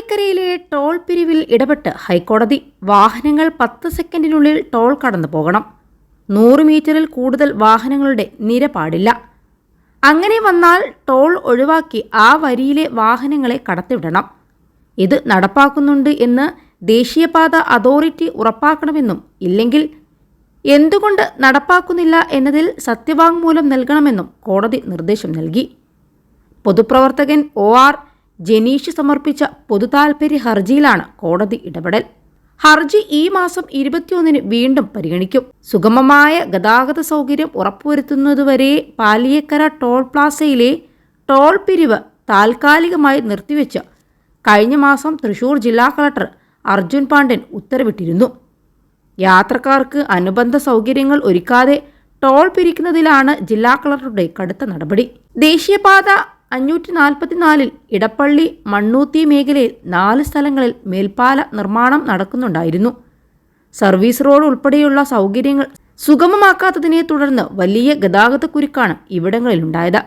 പാലിയേക്കരയിലെ toll പിരിവിൽ ഇടപെട്ട് ഹൈക്കോടതി. വാഹനങ്ങൾ 10 സെക്കൻഡിനുള്ളിൽ ടോൾ കടന്നു പോകണം. 100 മീറ്ററിൽ കൂടുതൽ വാഹനങ്ങളുടെ നിര പാടില്ല. അങ്ങനെ വന്നാൽ ടോൾ ഒഴിവാക്കി ആ വരിയിലെ വാഹനങ്ങളെ കടത്തിവിടണം. ഇത് നടപ്പാക്കുന്നുണ്ട് എന്ന് ദേശീയപാത അതോറിറ്റി ഉറപ്പാക്കണമെന്നും ഇല്ലെങ്കിൽ എന്തുകൊണ്ട് നടപ്പാക്കുന്നില്ല എന്നതിൽ സത്യവാങ്മൂലം നൽകണമെന്നും കോടതി നിർദ്ദേശം നൽകി. പൊതുപ്രവർത്തകൻ OR ജനീഷ് സമർപ്പിച്ച പൊതുതാൽപര്യ ഹർജിയിലാണ് കോടതി ഇടപെടൽ. ഹർജി ഈ മാസം 21-ന് വീണ്ടും പരിഗണിക്കും. സുഗമമായ ഗതാഗത സൗകര്യം ഉറപ്പുവരുത്തുന്നതുവരെ പാലിയേക്കര ടോൾ പ്ലാസയിലെ ടോൾ പിരിവ് താൽക്കാലികമായി നിർത്തിവെച്ച് കഴിഞ്ഞ മാസം തൃശൂർ ജില്ലാ കളക്ടർ അർജുൻ പാണ്ഡ്യൻ ഉത്തരവിട്ടിരുന്നു. യാത്രക്കാർക്ക് അനുബന്ധ സൗകര്യങ്ങൾ ഒരുക്കാതെ ടോൾ പിരിക്കുന്നതിലാണ് ജില്ലാ കളക്ടറുടെ കടുത്ത നടപടി. ദേശീയപാത 544-ൽ ഇടപ്പള്ളി മണ്ണൂത്തി മേഖലയിൽ 4 സ്ഥലങ്ങളിൽ മേൽപ്പാല നിർമ്മാണം നടക്കുന്നുണ്ടായിരുന്നു. സർവീസ് റോഡ് ഉൾപ്പെടെയുള്ള സൗകര്യങ്ങൾ സുഗമമാക്കാത്തതിനെ തുടർന്ന് വലിയ ഗതാഗതക്കുരുക്കാണ് ഇവിടങ്ങളിലുണ്ടായത്.